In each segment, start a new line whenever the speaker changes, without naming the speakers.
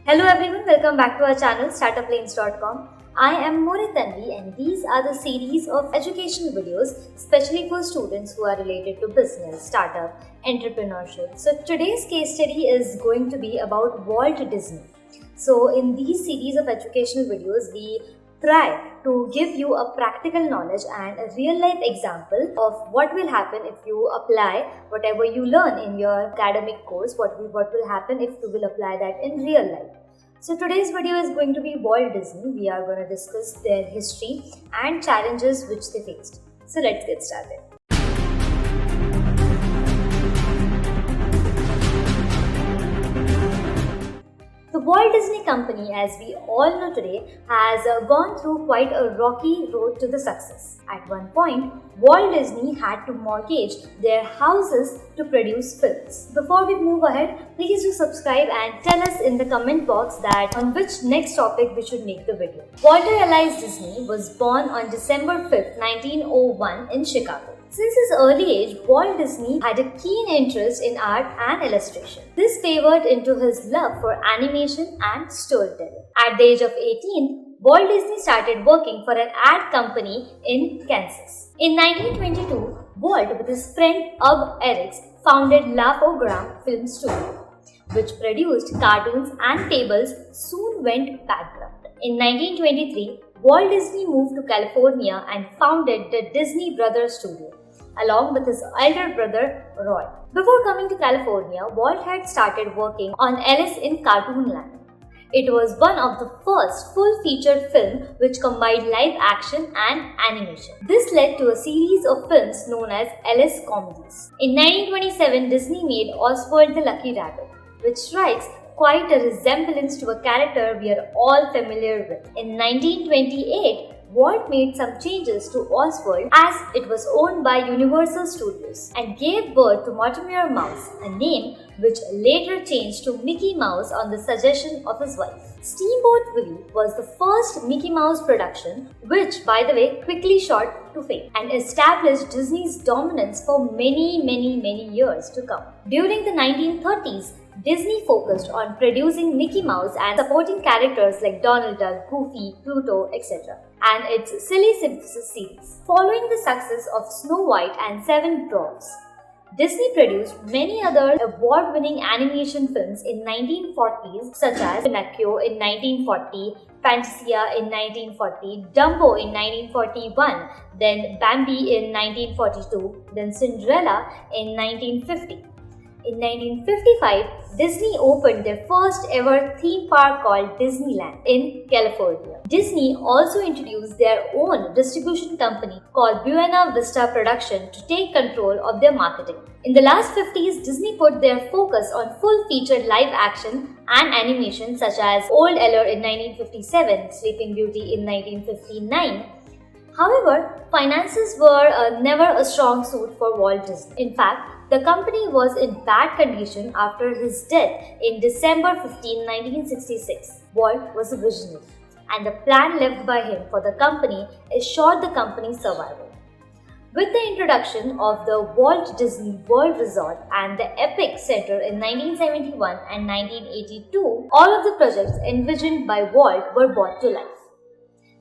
Hello everyone, welcome back to our channel startuplanes.com. I am Tanvi and these are the series of educational videos especially for students who are related to business, startup, entrepreneurship. So today's case study is going to be about Walt Disney. So in these series of educational videos, we try to give you a practical knowledge and a real life example of what will happen if you apply whatever you learn in your academic course, what will happen if you will apply that in real life. So today's video is going to be Walt Disney. We are going to discuss their history and challenges which they faced. So let's get started. The Walt Disney Company, as we all know today, has gone through quite a rocky road to the success. At one point, Walt Disney had to mortgage their houses to produce films. Before we move ahead, please do subscribe and tell us in the comment box that on which next topic we should make the video. Walter Elias Disney was born on December 5th, 1901 in Chicago. Since his early age, Walt Disney had a keen interest in art and illustration. This favored into his love for animation and storytelling. At the age of 18, Walt Disney started working for an ad company in Kansas. In 1922, Walt with his friend Ub Eriks founded Laugh-O-Gram Film Studio, which produced cartoons and fables soon went bankrupt. In 1923, Walt Disney moved to California and founded the Disney Brothers Studio, along with his elder brother Roy. Before coming to California, Walt had started working on Alice in Cartoonland. It was one of the first full-featured films which combined live action and animation. This led to a series of films known as Alice Comedies. In 1927, Disney made Oswald the Lucky Rabbit, which strikes quite a resemblance to a character we are all familiar with. In 1928, Walt made some changes to Oswald as it was owned by Universal Studios and gave birth to Mortimer Mouse, a name which later changed to Mickey Mouse on the suggestion of his wife. Steamboat Willie was the first Mickey Mouse production, which, by the way, quickly shot to fame and established Disney's dominance for many years to come. During the 1930s, Disney focused on producing Mickey Mouse and supporting characters like Donald Duck, Goofy, Pluto, etc. and its Silly Simpsons series. Following the success of Snow White and Seven Dwarfs, Disney produced many other award-winning animation films in 1940s such as Pinocchio in 1940, Fantasia in 1940, Dumbo in 1941, then Bambi in 1942, then Cinderella in 1950. In 1955, Disney opened their first ever theme park called Disneyland in California. Disney also introduced their own distribution company called Buena Vista Production to take control of their marketing. In the last 50s, Disney put their focus on full-featured live action and animation such as Old Yeller in 1957, Sleeping Beauty in 1959. However, finances were never a strong suit for Walt Disney. In fact, the company was in bad condition after his death in December 15, 1966. Walt was a visionary, and the plan left by him for the company assured the company's survival. With the introduction of the Walt Disney World Resort and the Epic Center in 1971 and 1982, all of the projects envisioned by Walt were brought to life.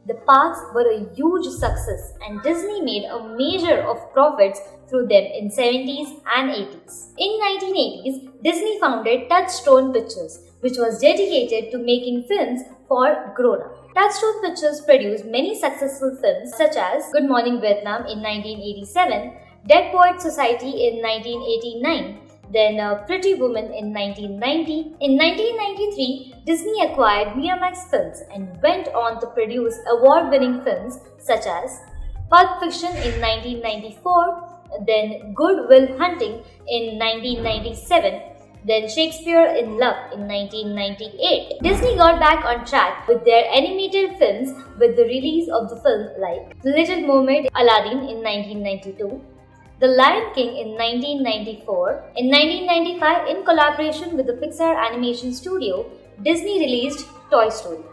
The parks were a huge success and Disney made a measure of profits through them in 70s and 80s. In 1980s, Disney founded Touchstone Pictures, which was dedicated to making films for grown-ups. Touchstone Pictures produced many successful films such as Good Morning Vietnam in 1987, Dead Poets Society in 1989, then Pretty Woman in 1990. In 1993, Disney acquired Miramax Films and went on to produce award-winning films such as Pulp Fiction in 1994, then Good Will Hunting in 1997, then Shakespeare in Love in 1998. Disney got back on track with their animated films with the release of the film like The Little Mermaid, Aladdin in 1992, The Lion King in 1994. In 1995, in collaboration with the Pixar animation studio, Disney released Toy Story,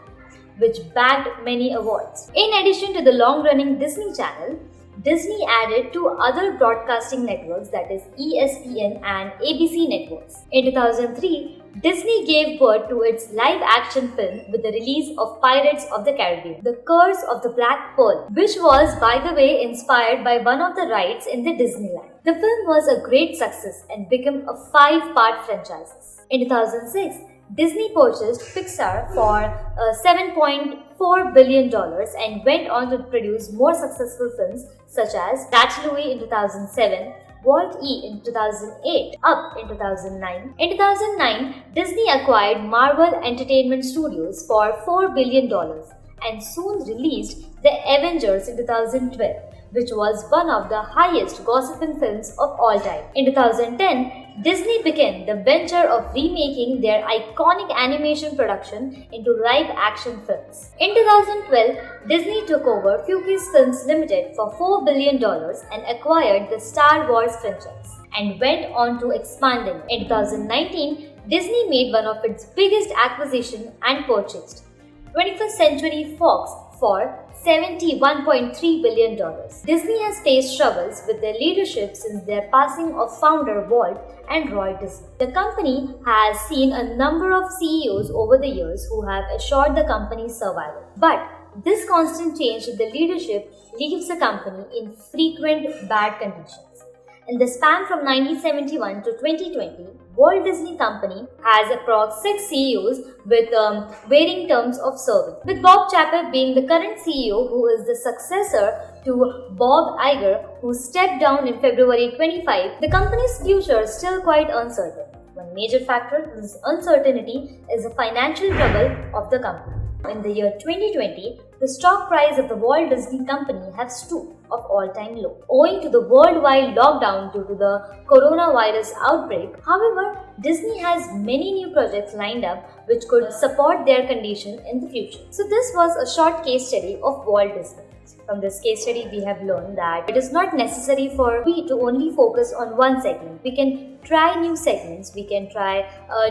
which bagged many awards. In addition to the long-running Disney Channel, Disney added two other broadcasting networks, that is ESPN and ABC networks. In 2003, Disney gave birth to its live-action film with the release of Pirates of the Caribbean, The Curse of the Black Pearl, which was, by the way, inspired by one of the rides in the Disneyland. The film was a great success and became a 5-part franchise. In 2006, Disney purchased Pixar for $7.4 billion and went on to produce more successful films such as Ratatouille in 2007, Walt-E in 2008, Up in 2009. In 2009, Disney acquired Marvel Entertainment Studios for $4 billion and soon released The Avengers in 2012, which was one of the highest grossing films of all time. In 2010, Disney began the venture of remaking their iconic animation production into live-action films. In 2012, Disney took over Fuji's Films Limited for $4 billion and acquired the Star Wars franchise and went on to expanding. In 2019, Disney made one of its biggest acquisitions and purchased 21st Century Fox for $71.3 billion. Disney has faced struggles with their leadership since their passing of founder Walt and Roy Disney. The company has seen a number of CEOs over the years who have assured the company's survival. But this constant change in the leadership leaves the company in frequent bad conditions. In the span from 1971 to 2020, Walt Disney Company has approx 6 CEOs with varying terms of service, with Bob Chapek being the current CEO, who is the successor to Bob Iger, who stepped down in February 25. The company's future is still quite uncertain. One major factor in this uncertainty is the financial trouble of the company. In the year 2020, the stock price of the Walt Disney Company has stooped of all-time low, owing to the worldwide lockdown due to the coronavirus outbreak. However, Disney has many new projects lined up which could support their condition in the future. So this was a short case study of Walt Disney. From this case study, we have learned that it is not necessary for we to only focus on one segment. We can try new segments, we can try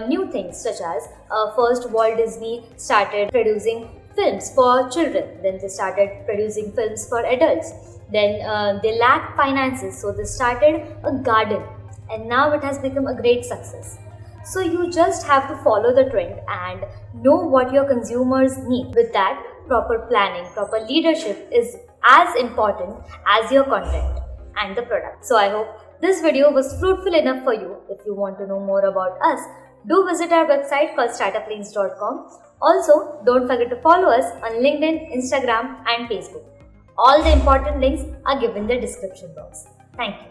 new things, such as first Walt Disney started producing films for children, then they started producing films for adults, then they lacked finances, so they started a garden, and now it has become a great success. So you just have to follow the trend and know what your consumers need. With that, proper planning, proper leadership is as important as your content and the product. So I hope this video was fruitful enough for you. If you want to know more about us, do visit our website called startuplinks.com. Also, don't forget to follow us on LinkedIn, Instagram and Facebook. All the important links are given in the description box. Thank you.